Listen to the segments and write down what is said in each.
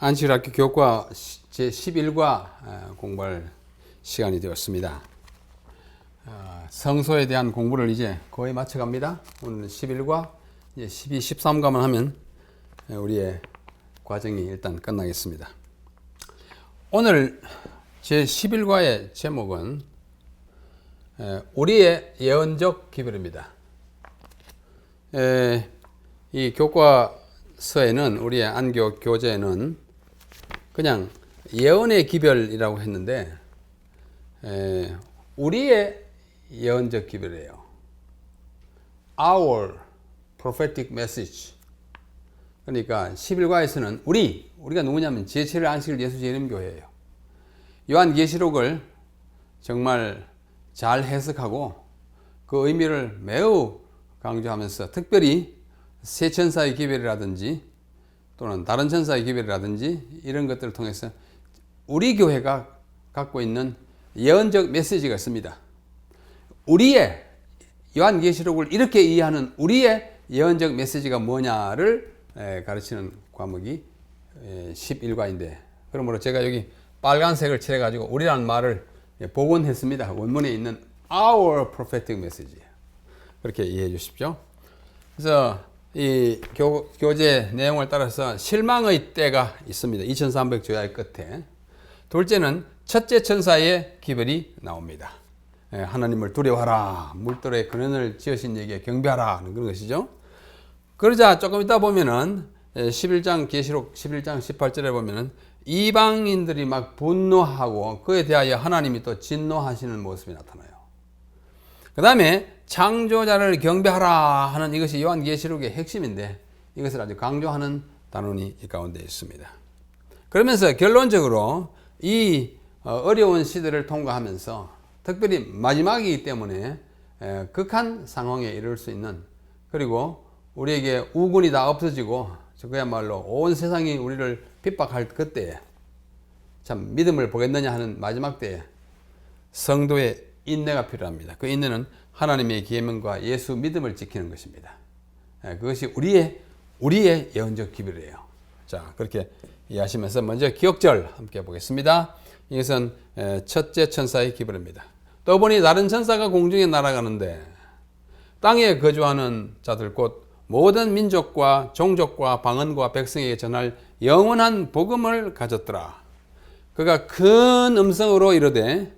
안식일학교 교과 제11과 공부할 시간이 되었습니다. 성소에 대한 공부를 이제 거의 마쳐갑니다. 오늘 11과, 이제 12, 13과만 하면 우리의 과정이 일단 끝나겠습니다. 오늘 제11과의 제목은 우리의 예언적 기별입니다. 이 교과서에는, 우리의 안교 교재에는 그냥 예언의 기별이라고 했는데 우리의 예언적 기별이에요. Our prophetic message. 그러니까 11과에서는 우리가 누구냐면 제7일 안식일 예수 재림교회예요. 요한계시록을 정말 잘 해석하고 그 의미를 매우 강조하면서, 특별히 새 천사의 기별이라든지 또는 다른 천사의 기별이라든지 이런 것들을 통해서 우리 교회가 갖고 있는 예언적 메시지가 있습니다. 우리의 요한계시록을 이렇게 이해하는 우리의 예언적 메시지가 뭐냐를 가르치는 과목이 11과인데, 그러므로 제가 여기 빨간색을 칠해가지고 우리라는 말을 복원했습니다. 원문에 있는 Our prophetic message. 그렇게 이해해 주십시오. 그래서 이 교재 내용을 따라서 실망의 때가 있습니다. 2300조야의 끝에. 둘째는 첫째 천사의 기별이 나옵니다. 하나님을 두려워하라, 물들의 근원을 지으신 이에게 경배하라 하는 그런 것이죠. 그러자 조금 있다 보면은 11장 계시록 11장 18절에 보면은 이방인들이 막 분노하고 그에 대하여 하나님이 또 진노하시는 모습이 나타나요. 그 다음에 창조자를 경배하라 하는 이것이 요한계시록의 핵심인데, 이것을 아주 강조하는 단원이 이 가운데 있습니다. 그러면서 결론적으로 이 어려운 시대를 통과하면서, 특별히 마지막이기 때문에 극한 상황에 이를 수 있는, 그리고 우리에게 우군이 다 없어지고 그야말로 온 세상이 우리를 핍박할 그때에 참 믿음을 보겠느냐 하는 마지막 때에 성도의 인내가 필요합니다. 그 인내는 하나님의 계명과 예수 믿음을 지키는 것입니다. 그것이 우리의 예언적 기별이에요. 자, 그렇게 이해하시면서 먼저 기억절 함께 보겠습니다. 이것은 첫째 천사의 기별입니다. 또 보니 다른 천사가 공중에 날아가는데 땅에 거주하는 자들 곧 모든 민족과 종족과 방언과 백성에게 전할 영원한 복음을 가졌더라. 그가 큰 음성으로 이르되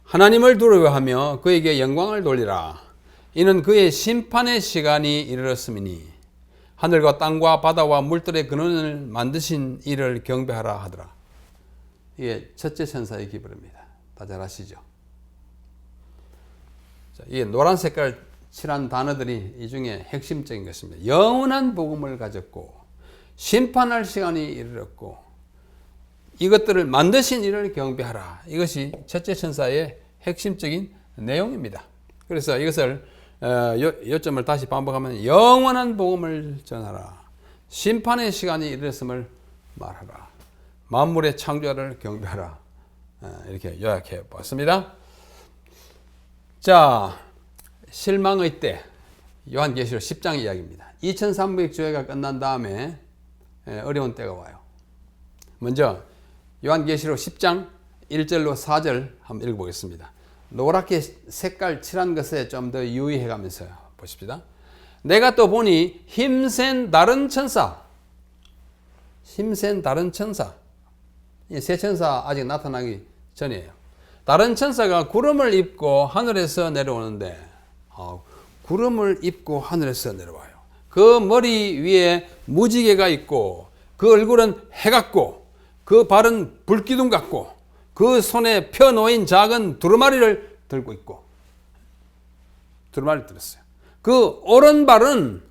하나님을 두려워하며 그에게 영광을 돌리라. 이는 그의 심판의 시간이 이르렀음이니 하늘과 땅과 바다와 물들의 근원을 만드신 이를 경배하라 하더라. 이게 첫째 천사의 기별입니다. 다 잘 아시죠? 자, 이게 노란 색깔 칠한 단어들이 이 중에 핵심적인 것입니다. 영원한 복음을 가졌고 심판할 시간이 이르렀고 이것들을 만드신 이를 경배하라. 이것이 첫째 천사의 핵심적인 내용입니다. 그래서 이것을 요점을 다시 반복하면 영원한 복음을 전하라. 심판의 시간이 이르렀음을 말하라. 만물의 창조자를 경배하라. 이렇게 요약해 보았습니다. 자, 실망의 때, 요한계시록 10장 이야기입니다. 2300주야가 끝난 다음에 어려운 때가 와요. 먼저 요한계시록 10장 1절로 4절 한번 읽어보겠습니다. 노랗게 색깔 칠한 것에 좀 더 유의해 가면서 보십시다. 내가 또 보니 힘센 다른 천사, 이 새 천사 아직 나타나기 전이에요. 다른 천사가 구름을 입고 하늘에서 내려오는데, 구름을 입고 하늘에서 내려와요. 그 머리 위에 무지개가 있고 그 얼굴은 해 같고 그 발은 불기둥 같고 그 손에 펴 놓인 작은 두루마리를 들고 있고, 두루마리를 들었어요. 그 오른발은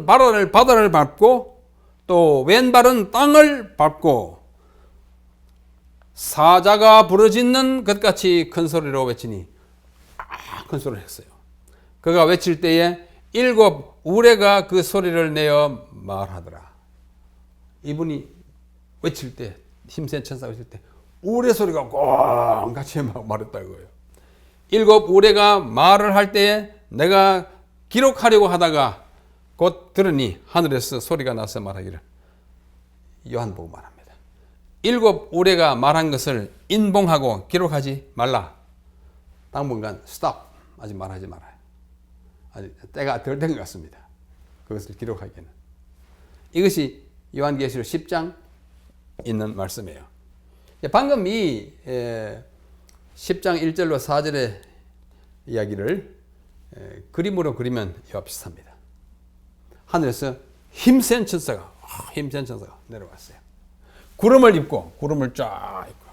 바다를 밟고 또 왼발은 땅을 밟고 사자가 부르짖는 것 같이 큰 소리로 외치니, 큰 소리를 했어요. 그가 외칠 때에 7 우레가 그 소리를 내어 말하더라. 이분이 외칠 때, 힘센 천사가 외칠 때 우레 소리가 꽝 같이 막 말했다고요. 7 우레가 말을 할 때에 내가 기록하려고 하다가 곧 들으니 하늘에서 소리가 나서 말하기를 요한복음 말합니다. 7 우레가 말한 것을 인봉하고 기록하지 말라. 당분간 스탑. 아직 말하지 말아요. 아직 때가 덜 된 것 같습니다. 그것을 기록하기에는. 이것이 요한계시록 10장 있는 말씀이에요. 방금 이 10장 1절로 4절의 이야기를 그림으로 그리면 이와 비슷합니다. 하늘에서 힘센 천사가 내려왔어요. 구름을 입고 구름을 쫙 입고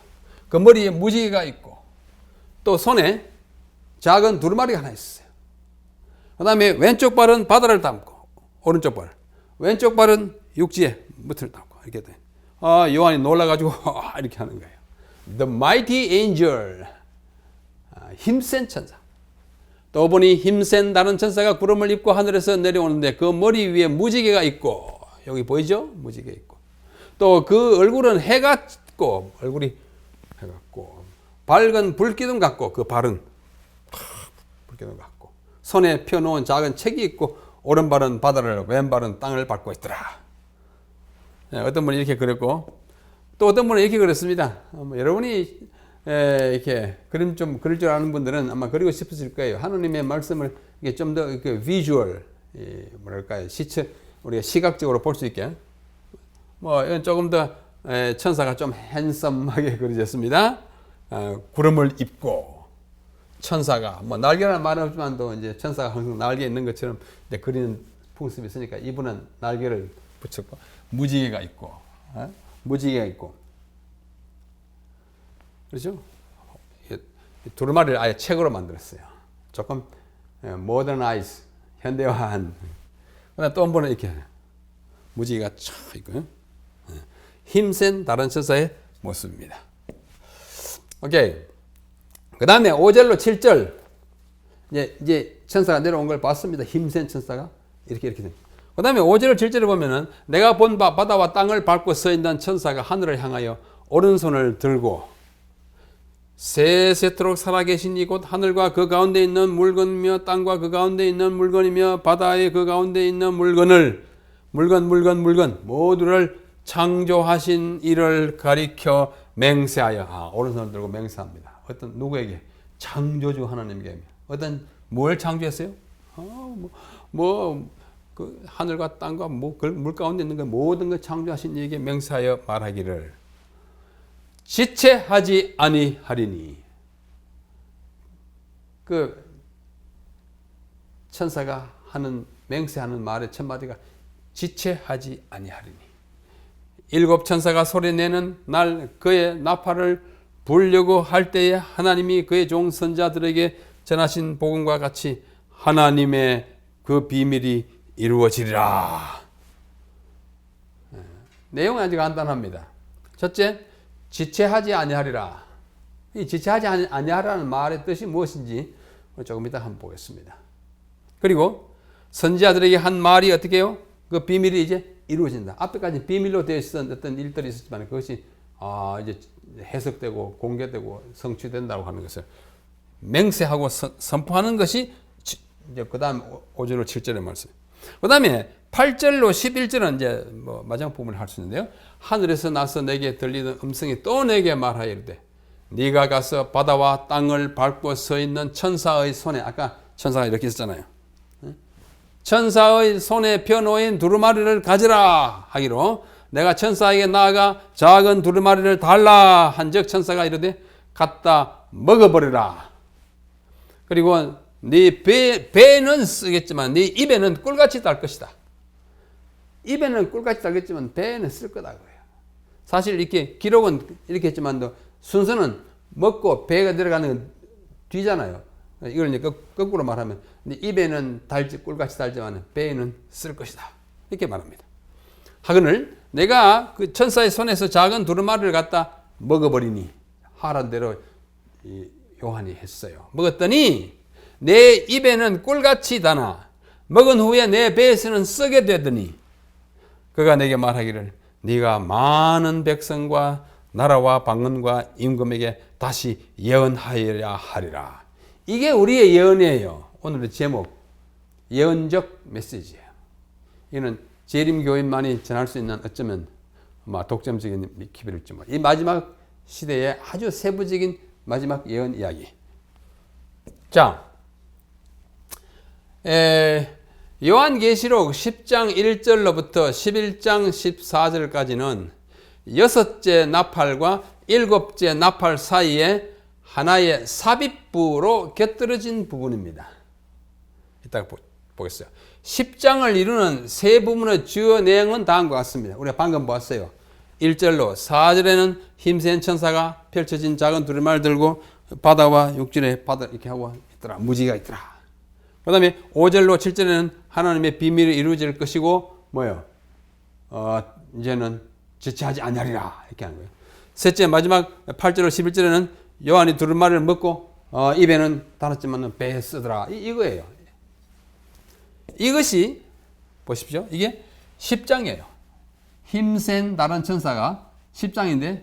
그 머리에 무지개가 있고 또 손에 작은 두루마리가 하나 있어요. 그 다음에 왼쪽 발은 바다를 담고 오른쪽 발 왼쪽 발은 육지에 무트를 담고 이렇게 돼. 요한이 놀라가지고 이렇게 하는 거예요. The mighty angel, 힘센 천사. 또 보니 힘센 다른 천사가 구름을 입고 하늘에서 내려오는데 그 머리 위에 무지개가 있고 여기 보이죠? 무지개 있고 또 그 얼굴은 해 같고 얼굴이 해 같고 밝은 불기둥 같고 그 발은 불기둥 같고 손에 펴놓은 작은 책이 있고 오른발은 바다를 왼발은 땅을 밟고 있더라. 어떤 분이 이렇게 그렸고 또 어떤 분은 이렇게 그렸습니다. 여러분이 이렇게 그림 좀 그릴 줄 아는 분들은 아마 그리고 싶으실 거예요. 하나님의 말씀을 좀 더 이렇게 비주얼, 뭐랄까요, 우리가 시각적으로 볼 수 있게. 이건 조금 더 천사가 좀 핸섬하게 그려졌습니다. 구름을 입고 천사가 날개라는 말은 없지만도 이제 천사가 항상 날개 있는 것처럼 이제 그리는 풍습이 있으니까 이분은 날개를 붙였고 무지개가 있고, 무지개가 있고. 그렇죠? 두루마리를 아예 책으로 만들었어요. 조금 모더나이즈, 현대화한. 그다음 또 한 번은 이렇게 무지개가 쫙 있고요. 힘센 다른 천사의 모습입니다. 오케이. 그 다음에 5절로 7절. 이제 천사가 내려온 걸 봤습니다. 힘센 천사가. 이렇게 돼. 그 다음에 5절, 7절을 보면은 내가 본 바 바다와 땅을 밟고 서 있는 천사가 하늘을 향하여 오른손을 들고 세세토록 살아계신 이곳 하늘과 그 가운데 있는 물건이며 땅과 그 가운데 있는 물건이며 바다의 그 가운데 있는 물건 모두를 창조하신 이를 가리켜 맹세하여 오른손을 들고 맹세합니다. 어떤 누구에게? 창조주 하나님께. 뭘 창조했어요? 그 하늘과 땅과 물 가운데 있는 것 모든 걸 창조하신 이에게 맹세하여 말하기를 지체하지 아니하리니. 그 천사가 하는 맹세하는 말의 첫 마디가 지체하지 아니하리니. 7 천사가 소리내는 날 그의 나팔을 불려고 할 때에 하나님이 그의 종 선자들에게 전하신 복음과 같이 하나님의 그 비밀이 이루어지리라. 내용은 아주 간단합니다. 첫째, 지체하지 아니하리라. 이 지체하지 아니하라는 말의 뜻이 무엇인지 조금 이따 한번 보겠습니다. 그리고 선지자들에게 한 말이 어떻게 해요? 그 비밀이 이제 이루어진다. 앞에까지 비밀로 되어 있었던 어떤 일들이 있었지만 그것이 이제 해석되고 공개되고 성취된다고 하는 것을 맹세하고 선포하는 것이 이제 그 다음 5절로 7절의 말씀. 그 다음에 8절로 11절은 이제 마지막 부분을 할 수 있는데요. 하늘에서 나서 내게 들리던 음성이 또 내게 말하여 이르되 네가 가서 바다와 땅을 밟고 서 있는 천사의 손에, 아까 천사가 이렇게 있었잖아요. 천사의 손에 펴놓인 두루마리를 가지라 하기로 내가 천사에게 나아가 작은 두루마리를 달라 한즉 천사가 이르되 갖다 먹어버리라. 그리고 네 배는 쓰겠지만 네 입에는 꿀같이 달 것이다. 입에는 꿀같이 달겠지만 배에는 쓸 거다 그래요. 사실 이렇게 기록은 이렇게 했지만도 순서는 먹고 배가 들어가는 건 뒤잖아요. 이걸 이제 거꾸로 말하면 입에는 달지 꿀같이 달지만 배에는 쓸 것이다. 이렇게 말합니다. 하거늘 내가 그 천사의 손에서 작은 두루마리를 갖다 먹어버리니 하란 대로 요한이 했어요. 먹었더니 내 입에는 꿀같이 다나 먹은 후에 내 배에서는 썩게 되더니 그가 내게 말하기를 네가 많은 백성과 나라와 방언과 임금에게 다시 예언하여야 하리라. 이게 우리의 예언이에요. 오늘의 제목 예언적 메시지예요. 이는 재림교인만이 전할 수 있는 어쩌면 독점적인 기별을 좀. 이 마지막 시대의 아주 세부적인 마지막 예언 이야기. 자, 요한계시록 10장 1절로부터 11장 14절까지는 여섯째 나팔과 일곱째 나팔 사이에 하나의 삽입부로 곁들여진 부분입니다. 이따가 보겠어요. 10장을 이루는 세 부분의 주요 내용은 다음과 같습니다. 우리가 방금 보았어요. 1절로 4절에는 힘센 천사가 펼쳐진 작은 두루마리를 들고 바다와 육지에 바다 이렇게 하고 있더라. 무지개가 있더라. 그 다음에 5절로 7절에는 하나님의 비밀이 이루어질 것이고 뭐요? 이제는 지체하지 아니하리라 이렇게 하는 거예요. 셋째 마지막 8절로 11절에는 요한이 두루마리를 먹고 입에는 달았지만 배에 쓰더라. 이거예요. 이것이 보십시오. 이게 10장이에요. 힘센 다른 천사가 10장인데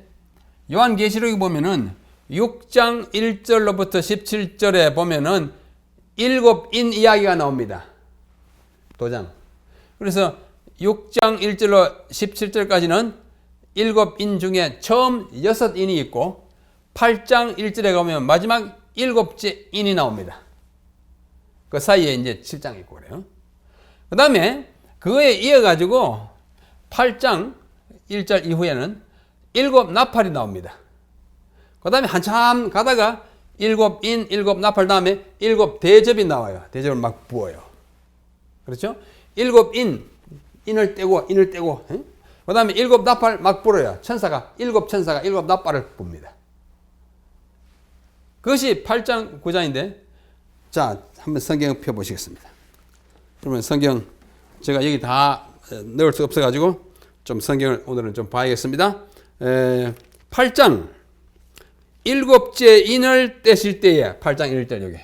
요한계시록에 보면은 6장 1절로부터 17절에 보면은 일곱 인 이야기가 나옵니다. 도장. 그래서 6장 1절로 17절까지는 일곱 인 중에 처음 6인이 있고 8장 1절에 가면 마지막 일곱째 인이 나옵니다. 그 사이에 이제 7장이 있고 그래요. 그 다음에 그거에 이어가지고 8장 1절 이후에는 일곱 나팔이 나옵니다. 그 다음에 한참 가다가 일곱 인, 일곱 나팔 다음에 일곱 대접이 나와요. 대접을 막 부어요. 그렇죠? 일곱 인을 떼고, 그 다음에 일곱 나팔 막 불어요. 일곱 천사가 일곱 나팔을 붑니다. 그것이 8장 9장인데, 자, 한번 성경 펴보시겠습니다. 그러면 성경, 제가 여기 다 넣을 수 없어가지고, 좀 성경을 오늘은 좀 봐야겠습니다. 8장, 일곱째 인을 떼실 때에, 8장 1절 여기.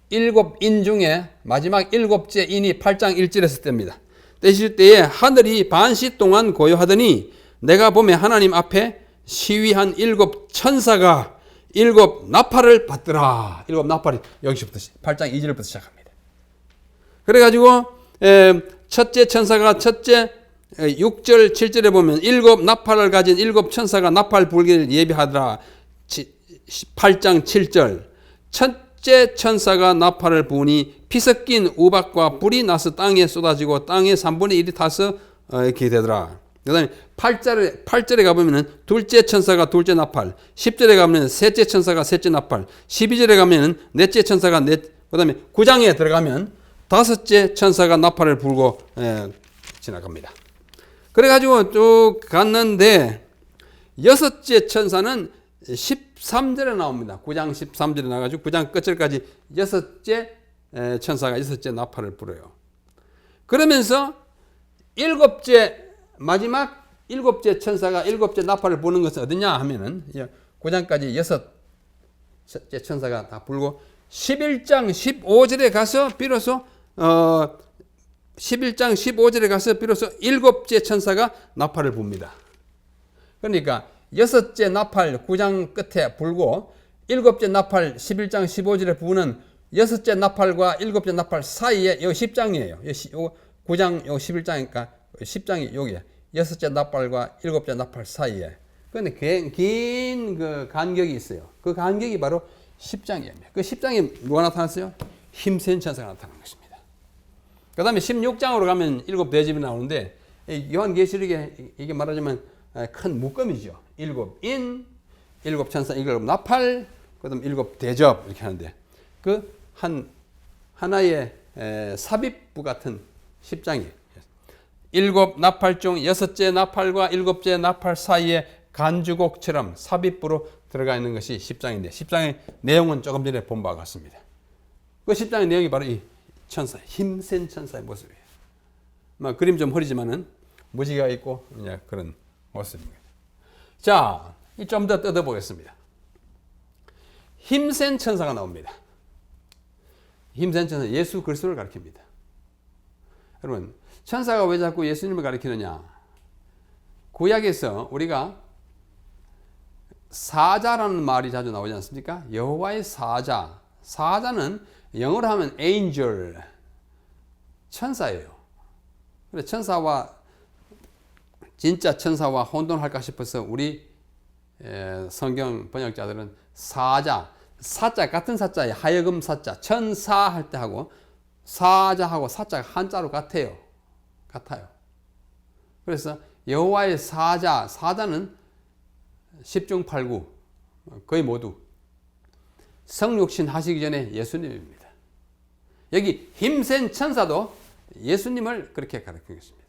일곱 인 중에 마지막 일곱째 인이 8장 1절에서 뗍니다. 떼실 때에 하늘이 반시 동안 고요하더니 내가 보매 하나님 앞에 시위한 일곱 천사가 일곱 나팔을 받더라. 일곱 나팔이 여기서부터 8장 2절부터 시작합니다. 그래가지고 첫째 천사가 첫째 6절 7절에 보면 일곱 나팔을 가진 일곱 천사가 나팔 불기를 예비하더라. 8장 7절 첫째 천사가 나팔을 부으니 피 섞인 우박과 불이 나서 땅에 쏟아지고 땅의 3분의 1이 타서 이렇게 되더라. 그 다음에 8절에 가보면 둘째 천사가 둘째 나팔, 10절에 가면 셋째 천사가 셋째 나팔, 12절에 가면 넷째 천사가 그 다음에 9장에 들어가면 다섯째 천사가 나팔을 불고 지나갑니다. 그래가지고 쭉 갔는데 여섯째 천사는 13절에 나옵니다. 9장 13절에 나와가지고 9장 끝절까지 여섯째 천사가 여섯째 나팔을 불어요. 그러면서 마지막 일곱째 천사가 일곱째 나팔을 부는 것은 어디냐 하면은 9장까지 여섯째 천사가 다 불고 11장 15절에 가서 비로소 11장 15절에 가서 비로소 일곱째 천사가 나팔을 붑니다. 그러니까 여섯째 나팔 9장 끝에 불고 일곱째 나팔 11장 15절에 부는 여섯째 나팔과 일곱째 나팔 사이에 여기 10장이에요. 9장 요 11장이니까 10장이 여기에 여섯째 나팔과 일곱째 나팔 사이에. 그런데 긴 그 간격이 있어요. 그 간격이 바로 10장이에요. 그 10장에 누가 나타났어요? 힘센 천사가 나타난 것입니다. 그 다음에 16장으로 가면 일곱 대접이 나오는데 요한계시록에 이게 말하자면 큰 묶음이죠. 일곱 인, 일곱 천사, 일곱 나팔, 그 다음 일곱 대접 이렇게 하는데 그 하나의 삽입부 같은 10장이에요. 일곱 나팔 중 여섯째 나팔과 일곱째 나팔 사이에 간주곡처럼 삽입부로 들어가 있는 것이 10장인데 10장의 내용은 조금 전에 본 바와 같습니다. 그 10장의 내용이 바로 이 천사, 힘센 천사의 모습이에요. 그림 좀 흐리지만은 무지개가 있고 그런 모습입니다. 자, 좀 더 뜯어보겠습니다. 힘센 천사가 나옵니다. 힘센 천사, 예수 그리스도를 가리킵니다. 여러분, 천사가 왜 자꾸 예수님을 가리키느냐? 구약에서 우리가 사자라는 말이 자주 나오지 않습니까? 여호와의 사자. 사자는 영어로 하면 angel, 천사예요. 그래서 진짜 천사와 혼돈할까 싶어서 우리 성경 번역자들은 사자, 사자 같은 사자에 하여금 사자, 천사 할 때 하고 사자하고 사자가 한자로 같아요. 그래서 여호와의 사자는 10중 8구 거의 모두 성육신 하시기 전에 예수님입니다. 여기 힘센 천사도 예수님을 그렇게 가르치고 있습니다.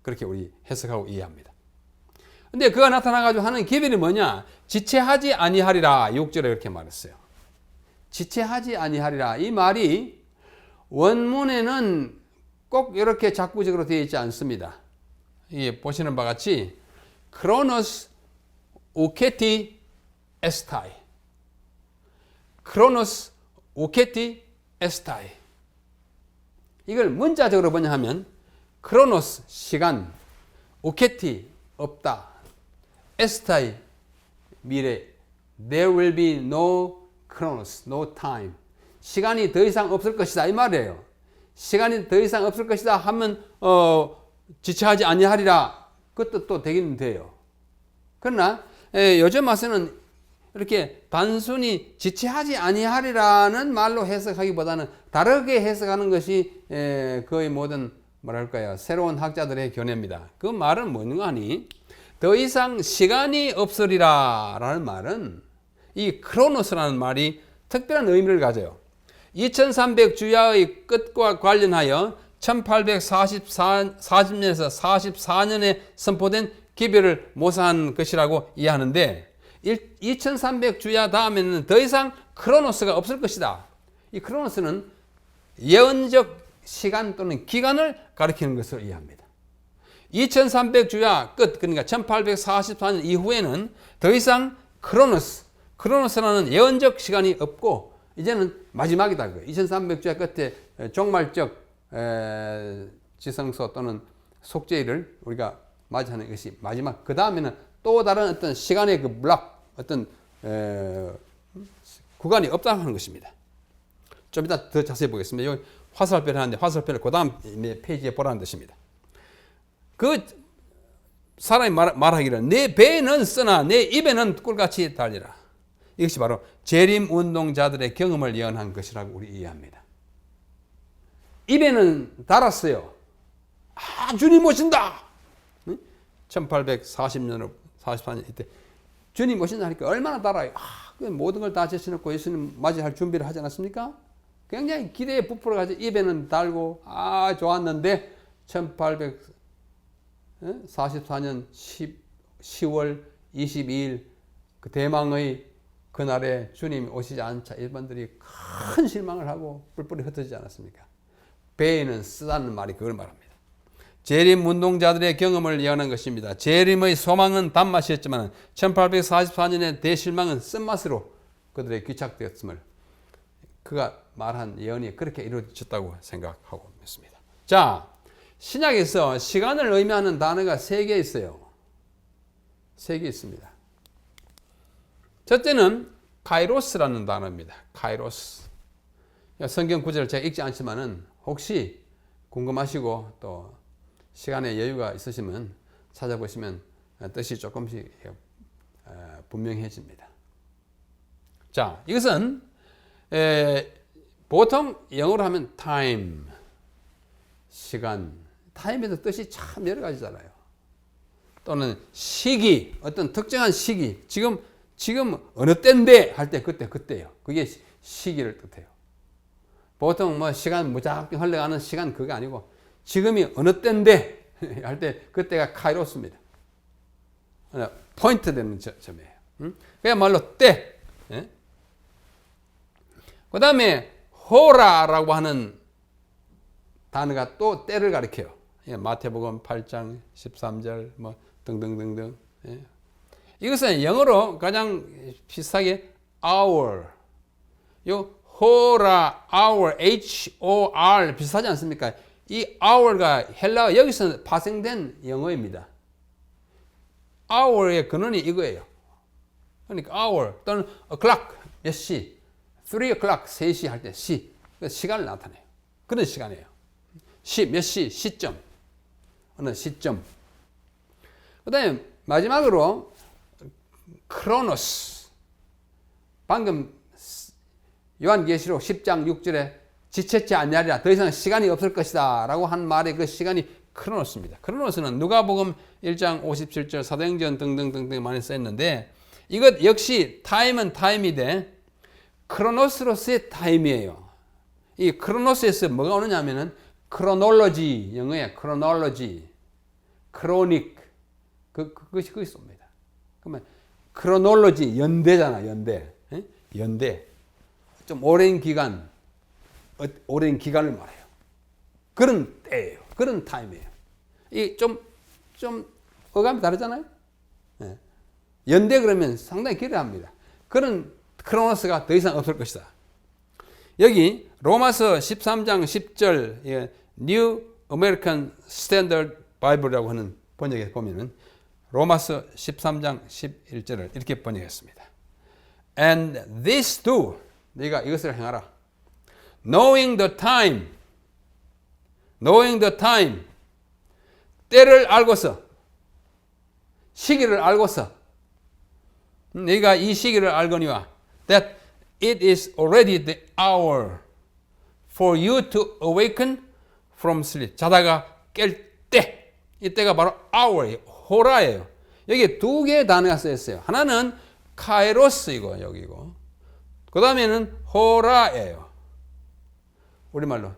그렇게 우리 해석하고 이해합니다. 근데 그가 나타나가지고 하는 기별이 뭐냐? 지체하지 아니하리라. 6절에 그렇게 말했어요. 지체하지 아니하리라. 이 말이 원문에는 꼭 이렇게 작부적으로 되어 있지 않습니다. 이게 보시는 바와 같이 크로노스 오케티 에스타이, 크로노스 오케티 에스타이. 이걸 문자적으로 번역하면 크로노스 시간, 오케티 없다, 에스타이 미래, there will be no chronos, no time. 시간이 더 이상 없을 것이다 이 말이에요. 시간이 더 이상 없을 것이다 하면 지체하지 아니하리라 그 뜻도 되기는 돼요. 그러나 요즘 와서는 이렇게 단순히 지체하지 아니하리라는 말로 해석하기보다는 다르게 해석하는 것이 거의 모든 뭐랄까요 새로운 학자들의 견해입니다. 그 말은 뭔가 하니 더 이상 시간이 없으리라 라는 말은 이 크로노스라는 말이 특별한 의미를 가져요. 2300주야의 끝과 관련하여 1840년에서 44년에 선포된 기별을 모사한 것이라고 이해하는데 2300주야 다음에는 더 이상 크로노스가 없을 것이다. 이 크로노스는 예언적 시간 또는 기간을 가리키는 것으로 이해합니다. 2300주야 끝, 그러니까 1844년 이후에는 더 이상 크로노스라는 예언적 시간이 없고 이제는 마지막이다. 2300주야 끝에 종말적 지성소 또는 속죄일을 우리가 맞이하는 것이 마지막. 그 다음에는 또 다른 어떤 시간의 그 블락, 어떤 구간이 없다고 하는 것입니다. 좀 이따 더 자세히 보겠습니다. 여기 화살표를 하는데 화살표를 그 다음 페이지에 보라는 뜻입니다. 그 사람이 말하기를 내 배에는 쓰나 내 입에는 꿀같이 달리라. 이것이 바로 재림 운동자들의 경험을 예언한 것이라고 우리 이해합니다. 입에는 달았어요. 아, 주님 오신다. 1840년으로 44년 이때 주님 오신다 하니까 얼마나 달아요. 모든 걸 다 제쳐놓고 예수님 맞이할 준비를 하지 않았습니까? 굉장히 기대에 부풀어가지고 입에는 달고 좋았는데 1844년 10월 22일 그 대망의 그날에 주님이 오시지 않자 일반들이 큰 실망을 하고 뿔뿔이 흩어지지 않았습니까? 배에는 쓰다는 말이 그걸 말합니다. 재림 운동자들의 경험을 예언한 것입니다. 재림의 소망은 단맛이었지만 1844년의 대실망은 쓴맛으로 그들의 귀착되었음을 그가 말한 예언이 그렇게 이루어졌다고 생각하고 있습니다. 자, 신약에서 시간을 의미하는 단어가 3개 있어요. 3개 있습니다. 첫째는 카이로스라는 단어입니다. 카이로스. 성경 구절을 제가 읽지 않지만은 혹시 궁금하시고 또 시간에 여유가 있으시면 찾아보시면 뜻이 조금씩 분명해집니다. 자, 이것은 보통 영어로 하면 time, 시간. 타임에도 뜻이 참 여러 가지잖아요. 또는 시기, 어떤 특정한 시기. 지금 어느 때인데 할 때 그때요. 그게 시기를 뜻해요. 보통 뭐 시간 무작정 흘러가는 시간 그게 아니고 지금이 어느 때인데 할 때 그때가 카이로스입니다. 포인트 되는 점이에요. 그야말로 때. 그 다음에 호라라고 하는 단어가 또 때를 가리켜요. 마태복음 8장 13절 뭐 등등등등. 이것은 영어로 가장 비슷하게 hour. 요 호라, hour, H-O-R 비슷하지 않습니까? 이 hour가 헬라어 여기서 파생된 영어입니다. hour의 근원이 이거예요. 그러니까 hour 또는 o'clock 몇 시, 3 o'clock 3시 할 때 시, 시간을 나타내요. 그런 시간이에요. 몇 시, 시점, 어느 시점. 그 다음에 마지막으로 크로노스. 방금 요한계시록 10장 6절에 지체치 않냐리라 더 이상 시간이 없을 것이다 라고 한 말의 그 시간이 크로노스입니다. 크로노스는 누가복음 1장 57절 사도행전 등등등등 많이 써있는데 이것 역시 타임은 타임인데 크로노스로서의 타임이에요. 이 크로노스에서 뭐가 오느냐 하면은 크로놀로지, 영어에 크로놀로지, 크로닉 그것이 거기서 옵니다. 그러면 크로놀로지 연대잖아, 연대. 연대. 좀 오랜 기간, 오랜 기간을 말해요. 그런 때예요. 그런 타임이에요. 이 좀 어감이 다르잖아요. 네. 연대 그러면 상당히 기대합니다. 그런 크로노스가 더 이상 없을 것이다. 여기 로마서 13장 10절 예, New American Standard Bible이라고 하는 번역에 보면은 로마서 13장 11절을 이렇게 번역했습니다. And this do 네가 이것을 행하라. Knowing the time 때를 알고서 시기를 알고서 네가 이 시기를 알거니와 that it is already the hour for you to awaken from sleep. 자다가 깰 때. 이때가 바로 hour이에요. 호라예요. 여기 두 개의 단어가 쓰였어요. 하나는 카이로스이고 여기고 그 다음에는 호라예요. 우리말로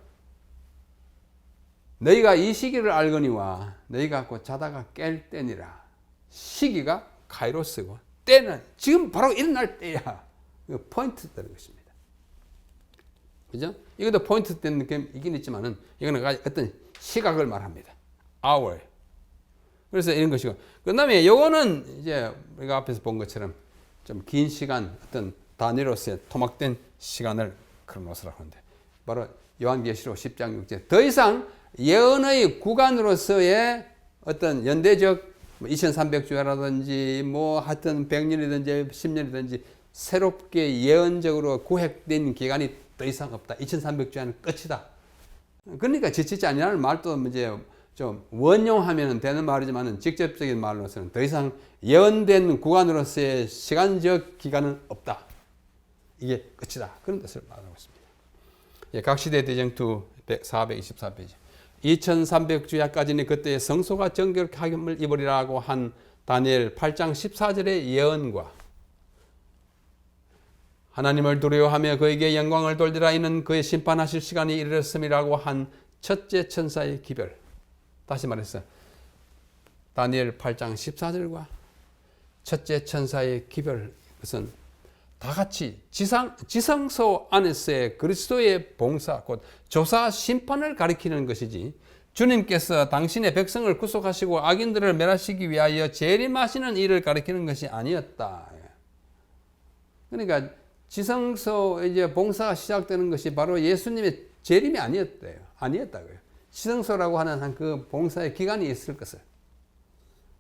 너희가 이 시기를 알거니와 너희가 곧 자다가 깰 때니라. 시기가 카이로스고 때는 지금 바로 일어날 때야. 이거 포인트 되는 것입니다. 그죠? 이것도 포인트 되는 느낌이긴 있지만은 이거는 어떤 시각을 말합니다. hour. 그래서 이런 것이고. 그 다음에 요거는 이제 우리가 앞에서 본 것처럼 좀 긴 시간 어떤 단위로서의 토막된 시간을 크로노스라고 하는데 바로 요한계시록 10장 6절. 더 이상 예언의 구간으로서의 어떤 연대적 2300주야라든지 뭐 하여튼 100년이든지 10년이든지 새롭게 예언적으로 구획된 기간이 더 이상 없다. 2300주야는 끝이다. 그러니까 지치지 아니라는 말도 이제 좀 원용하면 되는 말이지만 직접적인 말로서는 더 이상 예언된 구간으로서의 시간적 기간은 없다. 이게 끝이다. 그런 뜻을 말하고 있습니다. 예, 각시대 대쟁투 424페이지. 2300주야까지는 그때의 성소가 정결함을 입으리라고 한 다니엘 8장 14절의 예언과 하나님을 두려워하며 그에게 영광을 돌리라 이는 그의 심판하실 시간이 이르렀음이라고 한 첫째 천사의 기별. 다시 말해서 다니엘 8장 14절과 첫째 천사의 기별, 그것은 다 같이 지성소 안에서의 그리스도의 봉사, 곧 조사 심판을 가리키는 것이지 주님께서 당신의 백성을 구속하시고 악인들을 멸하시기 위하여 재림하시는 일을 가리키는 것이 아니었다. 그러니까 지성소 이제 봉사가 시작되는 것이 바로 예수님의 재림이 아니었다고요. 지성소라고 하는 그 봉사의 기간이 있을 것을.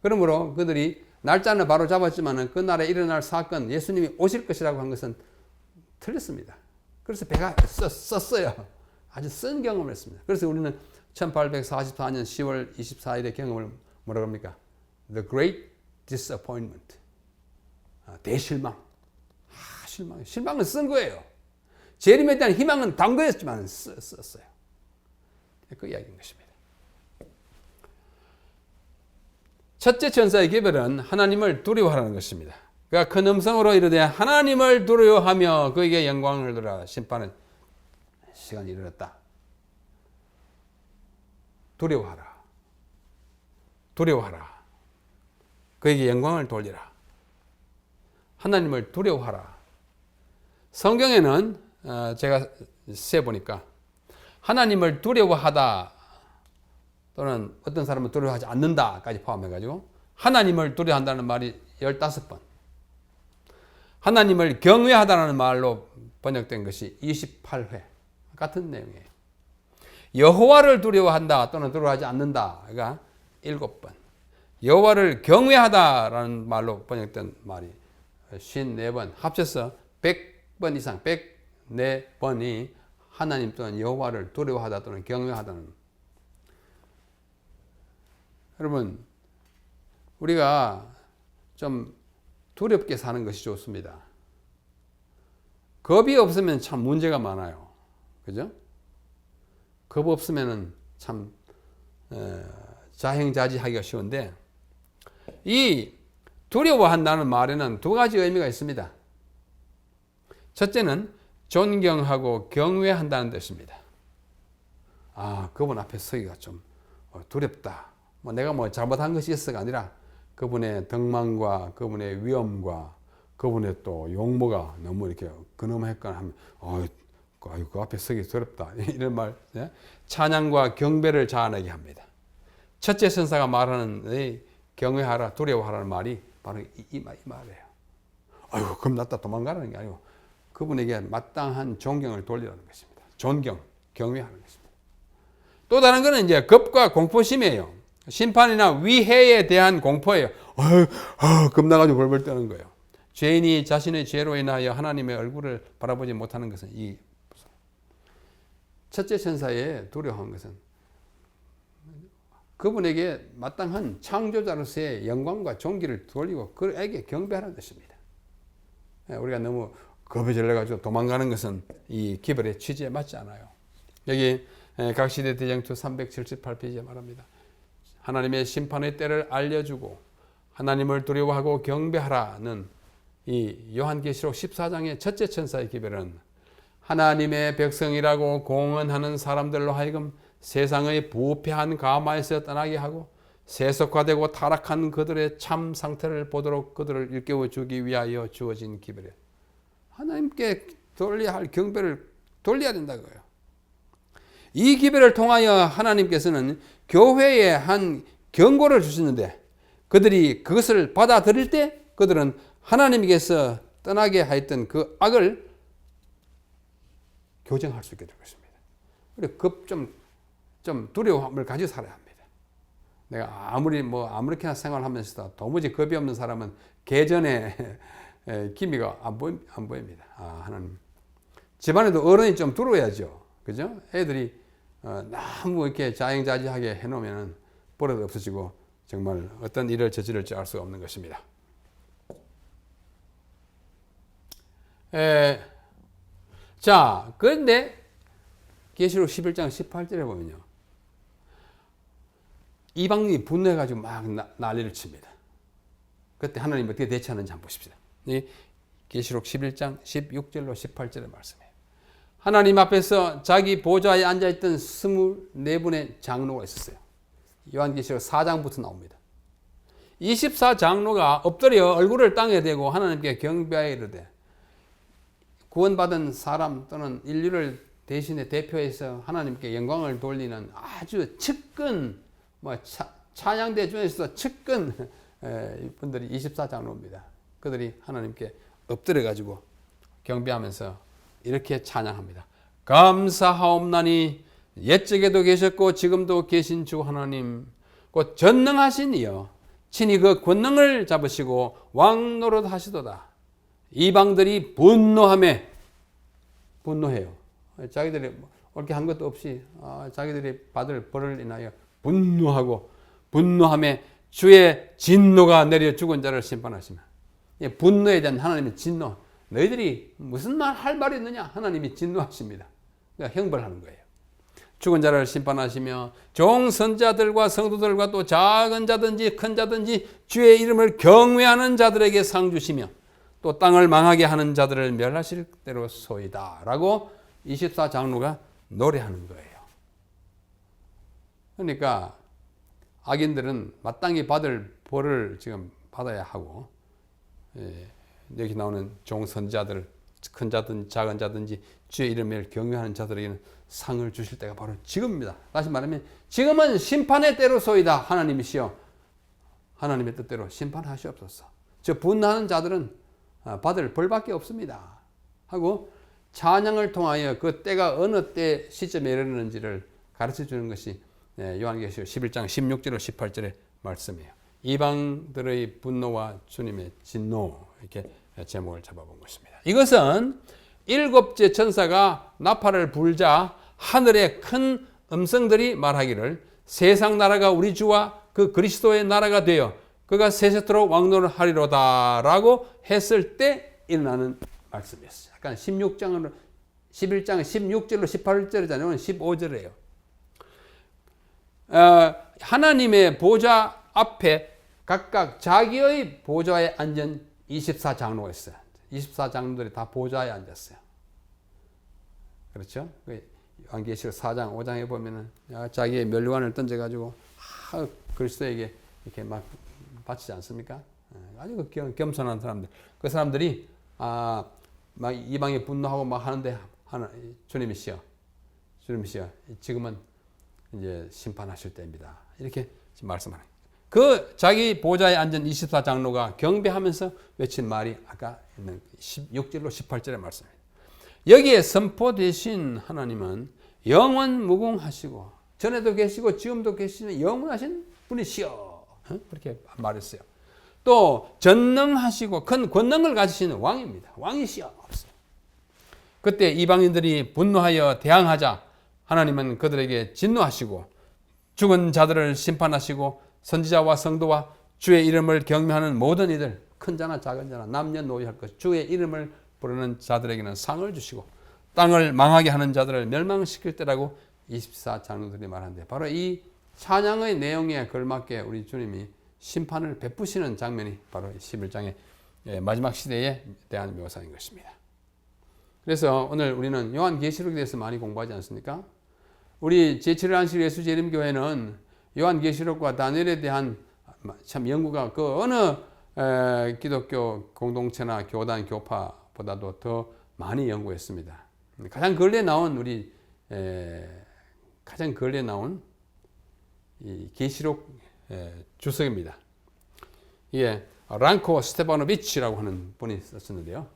그러므로 그들이 날짜는 바로 잡았지만 그 날에 일어날 사건, 예수님이 오실 것이라고 한 것은 틀렸습니다. 그래서 배가 썼어요. 아주 쓴 경험을 했습니다. 그래서 우리는 1844년 10월 24일의 경험을 뭐라고 합니까? The Great Disappointment. 대실망. 실망은 쓴 거예요. 재림에 대한 희망은 단 거였지만 썼어요. 그 이야기인 것입니다. 첫째 천사의 기별은 하나님을 두려워하라는 것입니다. 그가 큰 음성으로 이르되 하나님을 두려워하며 그에게 영광을 돌라 심판의 시간이 이르렀다. 두려워하라. 그에게 영광을 돌리라. 하나님을 두려워하라. 성경에는 제가 세보니까 하나님을 두려워하다 또는 어떤 사람은 두려워하지 않는다까지 포함해가지고 하나님을 두려워한다는 말이 15번, 하나님을 경외하다는 말로 번역된 것이 28회, 같은 내용이에요. 여호와를 두려워한다 또는 두려워하지 않는다가 7번, 여호와를 경외하다라는 말로 번역된 말이 54번, 합쳐서 100번 이상, 104번이 하나님 또는 여호와를 두려워하다 또는 경외하다는. 여러분, 우리가 좀 두렵게 사는 것이 좋습니다. 겁이 없으면 참 문제가 많아요. 그죠? 겁 없으면 참 자행자지하기가 쉬운데, 이 두려워한다는 말에는 두 가지 의미가 있습니다. 첫째는 존경하고 경외한다는 뜻입니다. 그분 앞에 서기가 좀 두렵다. 내가 잘못한 것이 있어가 아니라 그분의 덕망과 그분의 위엄과 그분의 또 용모가 너무 이렇게 근엄했거나 하면 그 앞에 서기 두렵다. 이런 말, 찬양과 경배를 자아내게 합니다. 첫째 선사가 말하는 경외하라, 두려워하라는 말이 바로 이 말이에요. 겁났다 도망가라는 게 아니고 그분에게 마땅한 존경을 돌리라는 것입니다. 존경, 경외하는 것입니다. 또 다른 것은 이제 겁과 공포심이에요. 심판이나 위해에 대한 공포예요. 겁나가지고 벌벌 떠는 거예요. 죄인이 자신의 죄로 인하여 하나님의 얼굴을 바라보지 못하는 것은 이 첫째 천사의 두려워한 것은 그분에게 마땅한 창조자로서의 영광과 존귀를 돌리고 그에게 경배하는 것입니다. 우리가 너무 겁에 질려가지고 도망가는 것은 이 기별의 취지에 맞지 않아요. 여기 각시대 대장투 378페이지에 말합니다. 하나님의 심판의 때를 알려주고 하나님을 두려워하고 경배하라는 이 요한계시록 14장의 첫째 천사의 기별은 하나님의 백성이라고 공언하는 사람들로 하여금 세상의 부패한 가마에서 떠나게 하고 세속화되고 타락한 그들의 참 상태를 보도록 그들을 일깨워 주기 위하여 주어진 기별이에요. 하나님께 돌려야 할 경배를 돌려야 된다고요. 이 기별을 통하여 하나님께서는 교회에 한 경고를 주시는데 그들이 그것을 받아들일 때 그들은 하나님께서 떠나게 하였던 그 악을 교정할 수 있게 될 것입니다. 그리고 좀 두려움을 가지고 살아야 합니다. 내가 아무렇게나 생활하면서도 도무지 겁이 없는 사람은 개전에 기미가 안 보입니다. 하나님. 집안에도 어른이 좀 들어야죠. 그죠? 애들이 너무 이렇게 자행자지하게 해놓으면 버릇 없어지고 정말 어떤 일을 저지를지 알 수가 없는 것입니다. 자, 그런데 계시록 11장 18절에 보면요. 이방인이 분노해가지고 막 난리를 칩니다. 그때 하나님 어떻게 대처하는지 한번 보십시다. 계시록 11장 16절로 18절의 말씀이에요. 하나님 앞에서 자기 보좌에 앉아있던 24분의 장로가 있었어요. 요한계시록 4장부터 나옵니다. 24장로가 엎드려 얼굴을 땅에 대고 하나님께 경배하여 이르되 구원받은 사람 또는 인류를 대신에 대표해서 하나님께 영광을 돌리는 아주 측근 찬양대 중에서도 측근 분들이 24장로입니다. 그들이 하나님께 엎드려 가지고 경배하면서 이렇게 찬양합니다. 감사하옵나니 옛적에도 계셨고 지금도 계신 주 하나님 곧 전능하신 이여 친히 그 권능을 잡으시고 왕노릇 하시도다. 이방들이 분노해요. 자기들이 옳게 한 것도 없이 자기들이 받을 벌을 인하여 분노함에 주의 진노가 내려 죽은 자를 심판하시며 분노에 대한 하나님의 진노. 너희들이 무슨 말 할 말이 있느냐? 하나님이 진노하십니다. 그러니까 형벌하는 거예요. 죽은 자를 심판하시며 종 선자들과 성도들과 또 작은 자든지 큰 자든지 주의 이름을 경외하는 자들에게 상 주시며 또 땅을 망하게 하는 자들을 멸하실 대로 소이다 라고 24장로가 노래하는 거예요. 그러니까 악인들은 마땅히 받을 벌을 지금 받아야 하고 여기 나오는 종선자들 큰 자든지 작은 자든지 주의 이름을 경외하는 자들에게는 상을 주실 때가 바로 지금입니다. 다시 말하면 지금은 심판의 때로소이다. 하나님이시여 하나님의 뜻대로 심판하시옵소서. 저 분노하는 자들은 받을 벌밖에 없습니다 하고 찬양을 통하여 그 때가 어느 때 시점에 이르는지를 가르쳐 주는 것이 요한계시록 11장 16절로 18절의 말씀이에요. 이방들의 분노와 주님의 진노 이렇게 제목을 잡아본 것입니다. 이것은 일곱째 천사가 나팔을 불자 하늘의 큰 음성들이 말하기를 세상 나라가 우리 주와 그 그리스도의 나라가 되어 그가 세세토록 왕노를 하리로다라고 했을 때 일어나는 말씀이었어요. 약간 11장은 16절로 18절이잖아요. 15절이에요. 하나님의 보좌 앞에 각각 자기의 보좌에 앉은 24장로가 있어요. 24장로들이 다 보좌에 앉았어요. 그렇죠? 요한계시록 4장, 5장에 보면은 자기의 멸관을 던져가지고 그리스도에게 이렇게 막 바치지 않습니까? 아주 겸손한 사람들. 그 사람들이 막 이방에 분노하고 막 하는데 주님이시여, 지금은 이제 심판하실 때입니다. 이렇게 말씀하는. 그 자기 보좌에 앉은 24장로가 경배하면서 외친 말이 아까 있는 16절로 18절의 말씀입니다. 여기에 선포되신 하나님은 영원 무궁하시고 전에도 계시고 지금도 계시는 영원하신 분이시여. 그렇게 말했어요. 또 전능하시고 큰 권능을 가지시는 왕입니다. 왕이시여. 그때 이방인들이 분노하여 대항하자 하나님은 그들에게 진노하시고 죽은 자들을 심판하시고 선지자와 성도와 주의 이름을 경배하는 모든 이들, 큰 자나 작은 자나 남녀노소 할 것, 주의 이름을 부르는 자들에게는 상을 주시고 땅을 망하게 하는 자들을 멸망시킬 때라고 24장로들이 말하는데, 바로 이 찬양의 내용에 걸맞게 우리 주님이 심판을 베푸시는 장면이 바로 11장의 마지막 시대에 대한 묘사인 것입니다. 그래서 오늘 우리는 요한계시록에 대해서 많이 공부하지 않습니까? 우리 제7일 안식 예수 재림교회는 요한계시록과 다니엘에 대한 참 연구가 그 어느 기독교 공동체나 교단 교파보다도 더 많이 연구했습니다. 가장 근래 나온 이 계시록 주석입니다. 이게 랑코 스테파노비치라고 하는 분이 썼었는데요.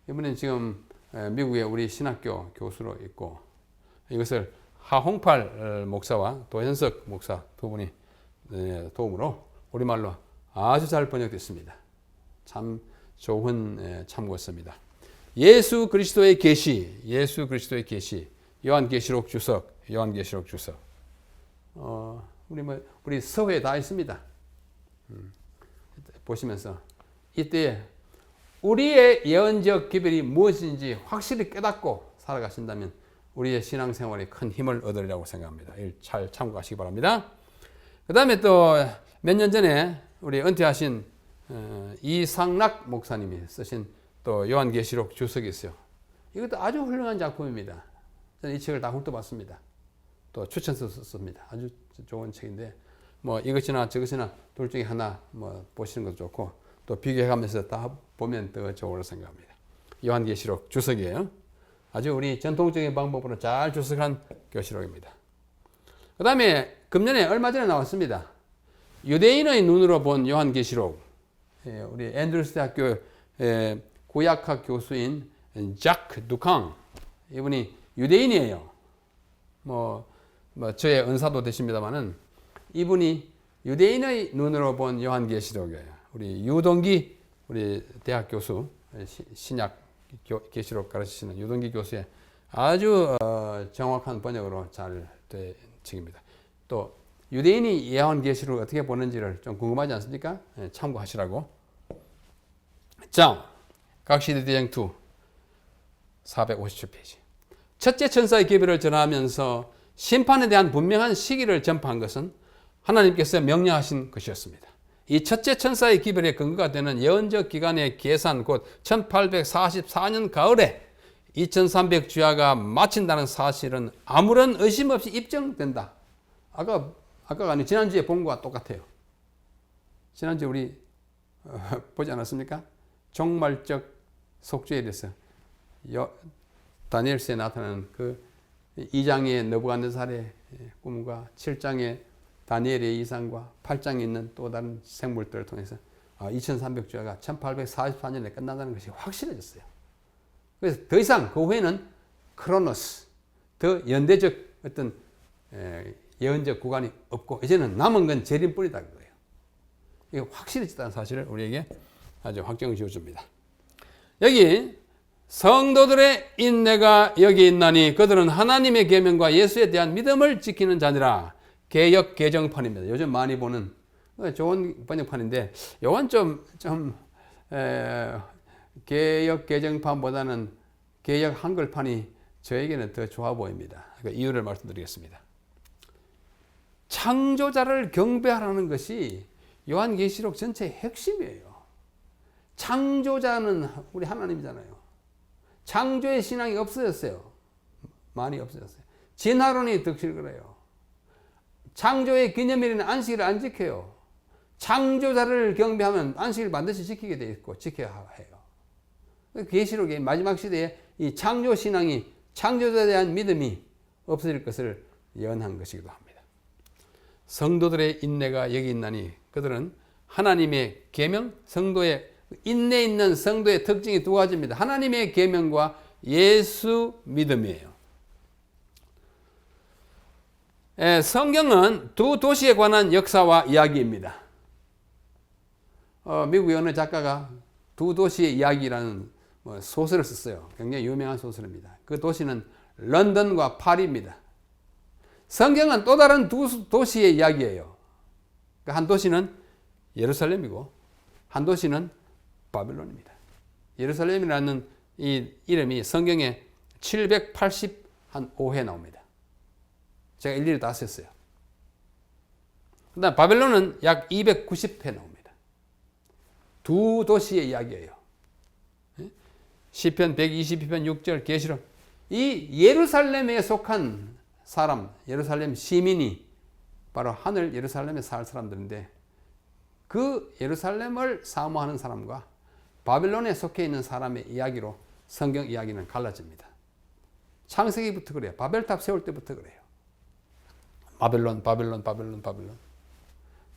이분은 지금 미국의 우리 신학교 교수로 있고, 이것을 하홍팔 목사와 도현석 목사 두 분이 도움으로 우리말로 아주 잘 번역됐습니다. 참 좋은 참고였습니다. 예수 그리스도의 계시, 요한계시록 주석, 우리 서회에 다 있습니다. 보시면서 이때 우리의 예언적 기별이 무엇인지 확실히 깨닫고 살아가신다면 우리의 신앙생활에 큰 힘을 얻으리라고 생각합니다. 잘 참고하시기 바랍니다. 그 다음에 또 몇 년 전에 우리 은퇴하신 이상락 목사님이 쓰신 또 요한계시록 주석이 있어요. 이것도 아주 훌륭한 작품입니다. 저는 이 책을 다 훑어봤습니다. 또 추천서 썼습니다. 아주 좋은 책인데 뭐 이것이나 저것이나 둘 중에 하나 뭐 보시는 것도 좋고 또 비교해가면서 다 보면 더 좋을 생각합니다. 요한계시록 주석이에요. 아주 우리 전통적인 방법으로 잘 주석한 계시록입니다. 그 다음에 금년에 얼마 전에 나왔습니다. 유대인의 눈으로 본 요한계시록. 우리 앤드루스 대학교 구약학 교수인 자크 두캉, 이분이 유대인이에요. 뭐 저의 은사도 되십니다만은 이분이 유대인의 눈으로 본 요한계시록이에요. 우리 유동기 우리 대학 교수, 신약 계시록 가르치시는 유동기 교수의 아주 정확한 번역으로 잘 된 책입니다. 또 유대인이 요한계시록을 어떻게 보는지를 좀 궁금하지 않습니까? 참고하시라고. 자, 각시대대장 2 457페이지. 첫째 천사의 기별을 전하면서 심판에 대한 분명한 시기를 전파한 것은 하나님께서 명령하신 것이었습니다. 이 첫째 천사의 기별의 근거가 되는 예언적 기간의 계산, 곧 1844년 가을에 2300주야가 마친다는 사실은 아무런 의심 없이 입증된다. 아까가 아니 지난주에 본 것과 똑같아요. 지난주에 우리 보지 않았습니까? 종말적 속죄에 대해서 다니엘서에 나타나는 그 2장의 느부갓네살의 꿈과 7장의 다니엘의 이상과 8장에 있는 또 다른 생물들을 통해서 2300주야가 1844년에 끝난다는 것이 확실해졌어요. 그래서 더 이상 그 후에는 크로노스, 더 연대적 어떤 예언적 구간이 없고 이제는 남은 건 재림뿐이다 그거예요. 이게 확실해졌다는 사실을 우리에게 아주 확정 지어줍니다. 여기 성도들의 인내가 여기 있나니 그들은 하나님의 계명과 예수에 대한 믿음을 지키는 자니라. 개역 개정판입니다. 요즘 많이 보는 좋은 번역판인데 요건 좀 개역 개정판보다는 개역 한글판이 저에게는 더 좋아 보입니다. 그 이유를 말씀드리겠습니다. 창조자를 경배하라는 것이 요한계시록 전체의 핵심이에요. 창조자는 우리 하나님이잖아요. 창조의 신앙이 없어졌어요. 많이 없어졌어요. 진화론이 득실 그래요. 창조의 기념일에는 안식일을 안 지켜요. 창조자를 경배하면 안식일 반드시 지키게 돼 있고 지켜야 해요. 계시록의 마지막 시대에 이 창조 신앙이 창조자에 대한 믿음이 없어질 것을 예언한 것이기도 합니다. 성도들의 인내가 여기 있나니 그들은 하나님의 계명, 성도의 인내 있는 성도의 특징이 두 가지입니다. 하나님의 계명과 예수 믿음이에요. 성경은 두 도시에 관한 역사와 이야기입니다. 미국의 어느 작가가 두 도시의 이야기라는 소설을 썼어요. 굉장히 유명한 소설입니다. 그 도시는 런던과 파리입니다. 성경은 또 다른 두 도시의 이야기예요. 한 도시는 예루살렘이고 한 도시는 바벨론입니다. 예루살렘이라는 이 이름이 성경에 785회 나옵니다. 제가 일일이 다 썼어요. 그다음 바벨론은 약 290회 나옵니다. 두 도시의 이야기예요. 시편 122편 6절 계시록 이 예루살렘에 속한 사람, 예루살렘 시민이 바로 하늘 예루살렘에 살 사람들인데 그 예루살렘을 사모하는 사람과 바벨론에 속해 있는 사람의 이야기로 성경 이야기는 갈라집니다. 창세기부터 그래요. 바벨탑 세울 때부터 그래요. 바벨론.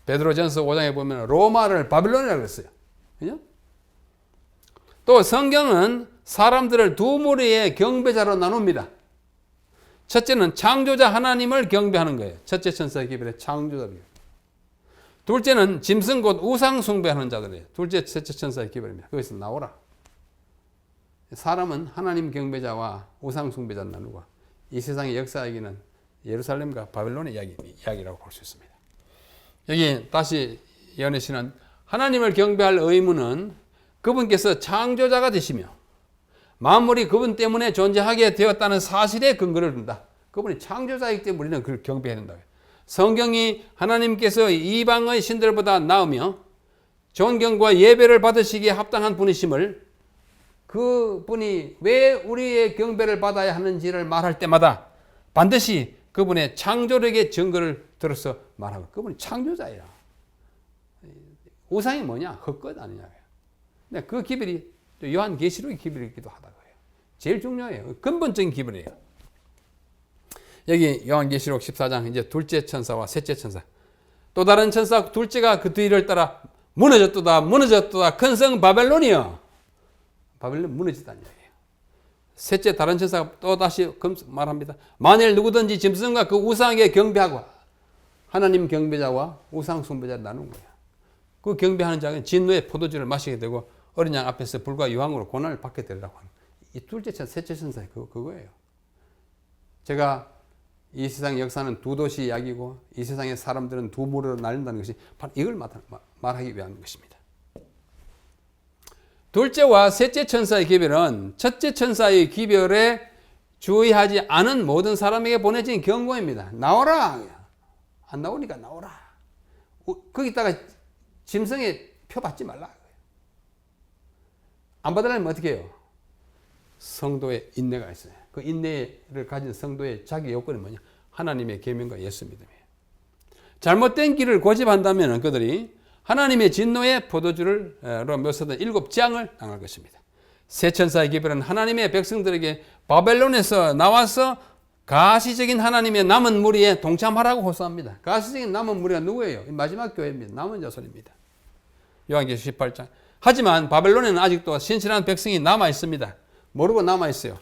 베드로전서 5장에 보면 로마를 바벨론이라고 그랬어요. 그죠? 또 성경은 사람들을 두 무리의 경배자로 나눕니다. 첫째는 창조자 하나님을 경배하는 거예요. 첫째 천사의 기별의 창조자를. 둘째는 짐승 곧 우상 숭배하는 자들이에요. 둘째 천사의 기별입니다. 거기서 나오라. 사람은 하나님 경배자와 우상 숭배자를 나누고 이 세상의 역사 얘기는 예루살렘과 바벨론의 이야기라고 볼 수 있습니다. 여기 다시 예언의 신은 하나님을 경배할 의무는 그분께서 창조자가 되시며 만물이 그분 때문에 존재하게 되었다는 사실에 근거를 둔다. 그분이 창조자이기 때문에 우리는 그를 경배해야 된다. 성경이 하나님께서 이방의 신들보다 나으며 존경과 예배를 받으시기에 합당한 분이심을 그분이 왜 우리의 경배를 받아야 하는지를 말할 때마다 반드시 그분의 창조력의 증거를 들어서 말하고 그분이 창조자예요. 우상이 뭐냐? 헛것 아니냐. 근데 그 기별이 또 요한계시록의 기별이기도 하다고요. 제일 중요해요. 근본적인 기별이에요. 여기 요한계시록 14장 이제 둘째 천사와 셋째 천사. 또 다른 천사 둘째가 그 뒤를 따라 무너졌도다 큰 성 바벨론이여. 바벨론 무너졌다는 얘기예요. 셋째 다른 천사가 또 다시 말합니다. 만일 누구든지 짐승과 그 우상에게 경배하고 하나님 경배자와 우상 숭배자를 나눈 거예요. 그 경배하는 자는 진노의 포도주를 마시게 되고 어린 양 앞에서 불과 유황으로 고난을 받게 되리라고 하는 이 둘째 천사, 셋째 천사 그거예요. 제가 이 세상 역사는 두 도시 이야기고 이 세상의 사람들은 두 무리로 나뉜다는 것이 바로 이걸 말하기 위한 것입니다. 둘째와 셋째 천사의 기별은 첫째 천사의 기별에 주의하지 않은 모든 사람에게 보내진 경고입니다. 나오라. 안 나오니까 나오라. 거기다가 짐승에 표 받지 말라. 안 받으려면 어떻게 해요? 성도의 인내가 있어요. 그 인내를 가진 성도의 자기 요건이 뭐냐? 하나님의 계명과 예수 믿음이에요. 잘못된 길을 고집한다면 그들이 하나님의 진노의 포도주로 묘사된 7재앙을 당할 것입니다. 새 천사의 기별은 하나님의 백성들에게 바벨론에서 나와서 가시적인 하나님의 남은 무리에 동참하라고 호소합니다. 가시적인 남은 무리가 누구예요? 마지막 교회입니다. 남은 자손입니다. 요한계시록 18장. 하지만 바벨론에는 아직도 신실한 백성이 남아 있습니다. 모르고 남아 있어요.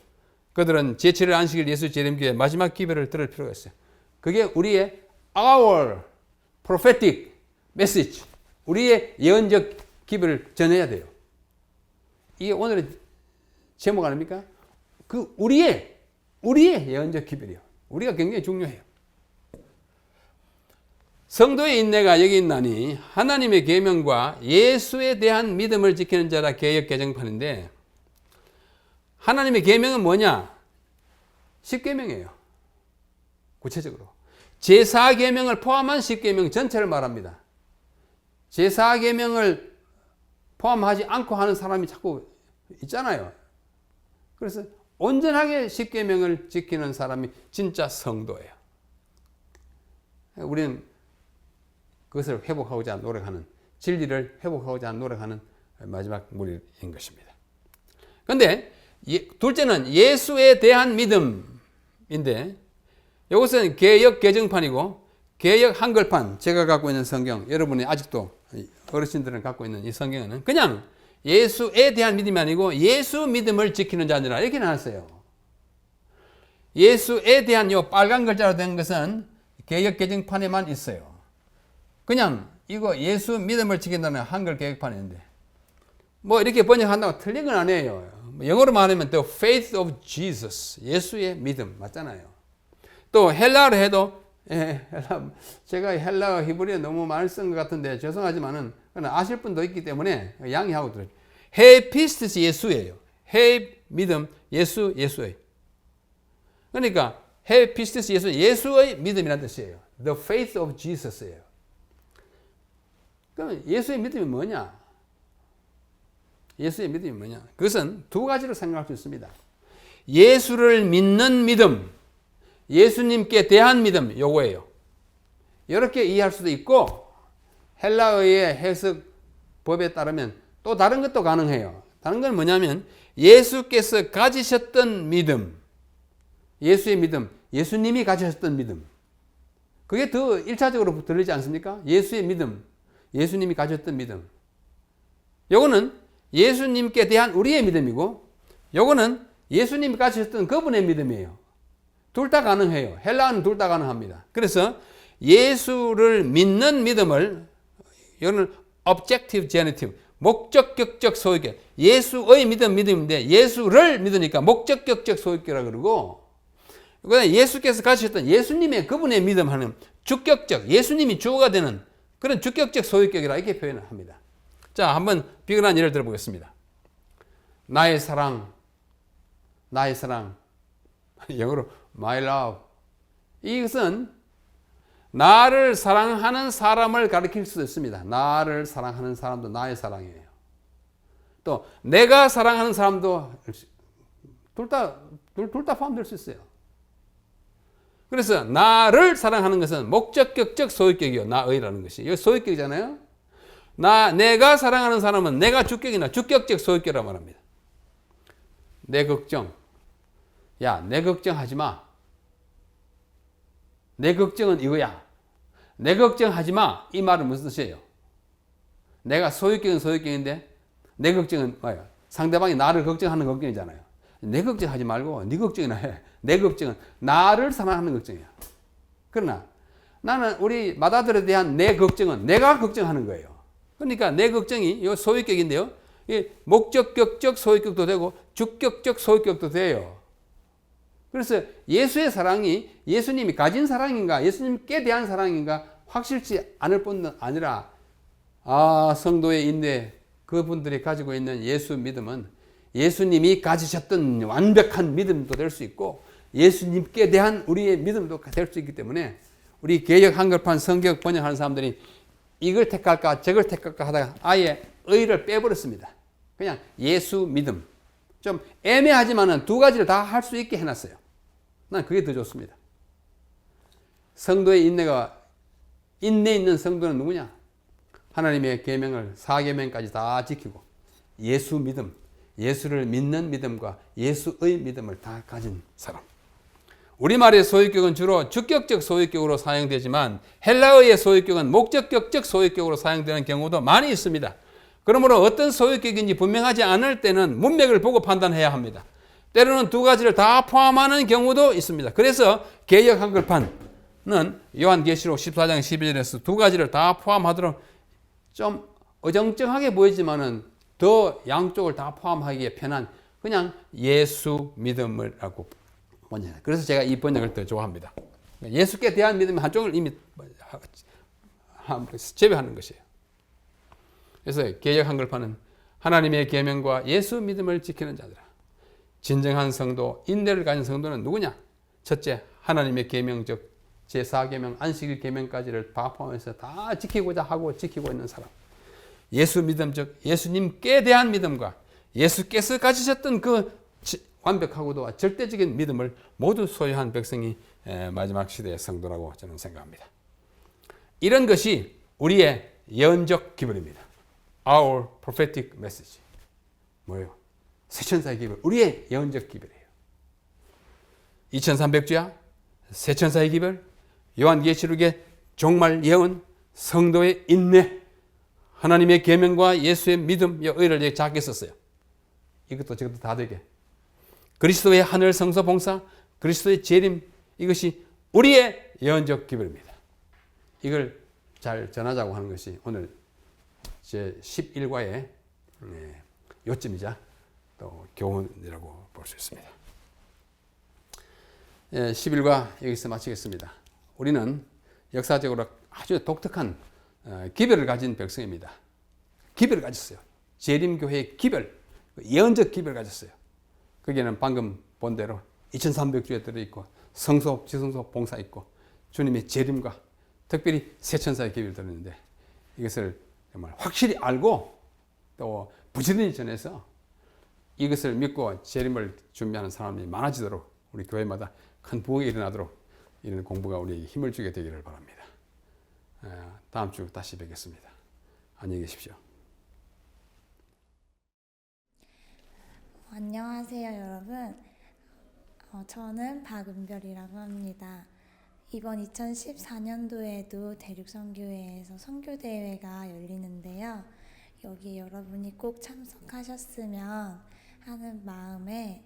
그들은 제7일 안식일 예수 재림교의 마지막 기별을 들을 필요가 있어요. 그게 우리의 our prophetic message, 우리의 예언적 기별을 전해야 돼요. 이게 오늘의 제목 아닙니까? 그 우리의 예언적 기별이요. 우리가 굉장히 중요해요. 성도의 인내가 여기 있나니 하나님의 계명과 예수에 대한 믿음을 지키는 자라 개역 개정판인데, 하나님의 계명은 뭐냐? 10계명이에요. 구체적으로 제4계명을 포함한 10계명 전체를 말합니다. 제4계명을 포함하지 않고 하는 사람이 자꾸 있잖아요. 그래서 온전하게 10계명을 지키는 사람이 진짜 성도예요. 우리는 그것을 회복하고자 노력하는, 진리를 회복하고자 노력하는 마지막 무리인 것입니다. 그런데 둘째는 예수에 대한 믿음인데, 이것은 개역 개정판이고 개역 한글판, 제가 갖고 있는 성경, 여러분이 아직도 어르신들은 갖고 있는 이 성경은 그냥 예수에 대한 믿음이 아니고 예수 믿음을 지키는 자니라 이렇게 나왔어요. 예수에 대한 이 빨간 글자로 된 것은 개역 개정판에만 있어요. 그냥 이거 예수 믿음을 지킨다는 한글 개혁판인데, 뭐 이렇게 번역한다고 틀린 건 아니에요. 영어로 말하면 the faith of Jesus, 예수의 믿음 맞잖아요. 또 헬라어로 해도, 제가 헬라어 히브리어 너무 많이 쓴 것 같은데 죄송하지만은 아실 분도 있기 때문에 양해하고 들어요. 헤 피스티스 예수예요. 헤 믿음, 예수의. 그러니까 헤 피스티스 예수의 믿음이라는 뜻이에요. The faith of Jesus예요. 그럼 예수의 믿음이 뭐냐? 예수의 믿음이 뭐냐? 그것은 두 가지로 생각할 수 있습니다. 예수를 믿는 믿음, 예수님께 대한 믿음, 요거예요. 이렇게 이해할 수도 있고, 헬라어의 해석법에 따르면 또 다른 것도 가능해요. 다른 건 뭐냐면 예수께서 가지셨던 믿음, 예수의 믿음, 예수님이 가지셨던 믿음. 그게 더 1차적으로 들리지 않습니까? 예수의 믿음, 예수님이 가졌던 믿음. 요거는 예수님께 대한 우리의 믿음이고, 요거는 예수님이 가지셨던 그분의 믿음이에요. 둘 다 가능해요. 헬라어는 둘 다 가능합니다. 그래서 예수를 믿는 믿음을, 이거는 objective genitive, 목적격적 소유격, 예수의 믿음인데 예수를 믿으니까 목적격적 소유격이라고 그러고, 예수께서 가지셨던 예수님의 그분의 믿음하는 주격적, 예수님이 주어가 되는 그런 주격적 소유격이라 이렇게 표현을 합니다. 자, 한번 비근한 예를 들어보겠습니다. 나의 사랑, 영어로 my love. 이것은 나를 사랑하는 사람을 가리킬 수도 있습니다. 나를 사랑하는 사람도 나의 사랑이에요. 또 내가 사랑하는 사람도 둘 다 포함될 수 있어요. 그래서 나를 사랑하는 것은 목적격적 소유격이요, 나의라는 것이. 이거 소유격이잖아요. 내가 사랑하는 사람은 내가 주격이나 주격적 소유격이라고 말합니다. 내 걱정. 야, 내 걱정하지 마. 내 걱정은 이거야. 내 걱정하지 마. 이 말은 무슨 뜻이에요? 내가 소유격은 소유격인데 내 걱정은 뭐예요? 상대방이 나를 걱정하는 걱정이잖아요. 내 걱정하지 말고 네 걱정이나 해. 내 걱정은 나를 사랑하는 걱정이야. 그러나 나는 우리 맏아들에 대한 내 걱정은 내가 걱정하는 거예요. 그러니까 내 걱정이 이 소유격인데요. 목적격적 소유격도 되고 주격적 소유격도 돼요. 그래서 예수의 사랑이 예수님이 가진 사랑인가, 예수님께 대한 사랑인가 확실치 않을 뿐 아니라, 성도의 인내, 그분들이 가지고 있는 예수 믿음은 예수님이 가지셨던 완벽한 믿음도 될 수 있고 예수님께 대한 우리의 믿음도 될 수 있기 때문에, 우리 개역 한글판 성경 번역하는 사람들이 이걸 택할까 저걸 택할까 하다가 아예 의를 빼버렸습니다. 그냥 예수 믿음. 좀 애매하지만은 두 가지를 다 할 수 있게 해놨어요. 난 그게 더 좋습니다. 성도의 인내 있는 성도는 누구냐? 하나님의 계명을 4계명까지 다 지키고 예수 믿음, 예수를 믿는 믿음과 예수의 믿음을 다 가진 사람. 우리말의 소유격은 주로 주격적 소유격으로 사용되지만 헬라어의 소유격은 목적격적 소유격으로 사용되는 경우도 많이 있습니다. 그러므로 어떤 소유격인지 분명하지 않을 때는 문맥을 보고 판단해야 합니다. 때로는 두 가지를 다 포함하는 경우도 있습니다. 그래서 개역 한글판은 요한계시록 14장 11절에서 두 가지를 다 포함하도록 좀 어정쩡하게 보이지만은 더 양쪽을 다 포함하기에 편한 그냥 예수 믿음을 하고 번역. 그래서 제가 이 번역을 더 좋아합니다. 예수께 대한 믿음 한쪽을 이미 제외하는 것이에요. 그래서 개역 한글판은 하나님의 계명과 예수 믿음을 지키는 자들아. 진정한 성도, 인내를 가진 성도는 누구냐? 첫째, 하나님의 계명, 즉 제4계명, 안식일 계명까지를 다 포함해서 다 지키고자 하고 지키고 있는 사람. 예수 믿음, 즉 예수님께 대한 믿음과 예수께서 가지셨던 그 완벽하고도 절대적인 믿음을 모두 소유한 백성이 마지막 시대의 성도라고 저는 생각합니다. 이런 것이 우리의 예언적 기별입니다. Our prophetic message. 뭐예요? 세천사의 기별. 우리의 예언적 기별이에요. 2300주야, 세천사의 기별, 요한계시록의 종말 예언, 성도의 인내, 하나님의 계명과 예수의 믿음, 의를 작게 썼어요. 이것도 저것도 다 되게. 그리스도의 하늘 성소 봉사, 그리스도의 재림, 이것이 우리의 예언적 기별입니다. 이걸 잘 전하자고 하는 것이 오늘 제 11과의 요점이자 또 교훈이라고 볼 수 있습니다. 11과 여기서 마치겠습니다. 우리는 역사적으로 아주 독특한 기별을 가진 백성입니다. 기별을 가졌어요. 재림교회의 기별, 예언적 기별을 가졌어요. 거기에는 방금 본 대로 2300주에 들어있고 성소, 지성소 봉사 있고 주님의 재림과 특별히 세천사의 기별이 들어있는데 이것을 정말 확실히 알고 또 부지런히 전해서 이것을 믿고 재림을 준비하는 사람이 많아지도록 우리 교회마다 큰 부흥이 일어나도록 이런 공부가 우리에게 힘을 주게 되기를 바랍니다. 다음 주 다시 뵙겠습니다. 안녕히 계십시오. 안녕하세요, 여러분. 저는 박은별이라고 합니다. 이번 2014년도에도 대륙선교회에서 선교대회가 열리는데요. 여기 여러분이 꼭 참석하셨으면 하는 마음에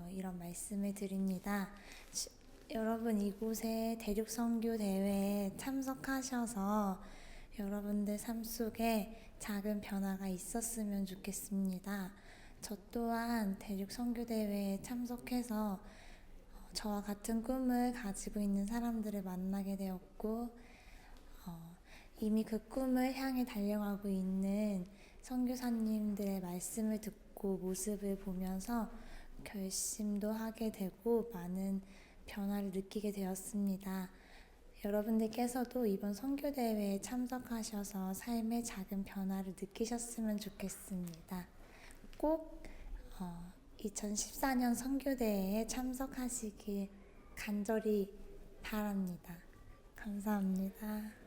이런 말씀을 드립니다. 여러분 이곳에 대륙선교대회에 참석하셔서 여러분들 삶 속에 작은 변화가 있었으면 좋겠습니다. 저 또한 대륙선교대회에 참석해서 저와 같은 꿈을 가지고 있는 사람들을 만나게 되었고 이미 그 꿈을 향해 달려가고 있는 선교사님들의 말씀을 듣고 모습을 보면서 결심도 하게 되고 많은 변화를 느끼게 되었습니다. 여러분들께서도 이번 선교대회에 참석하셔서 삶의 작은 변화를 느끼셨으면 좋겠습니다. 꼭 2014년 선교대회에 참석하시길 간절히 바랍니다. 감사합니다.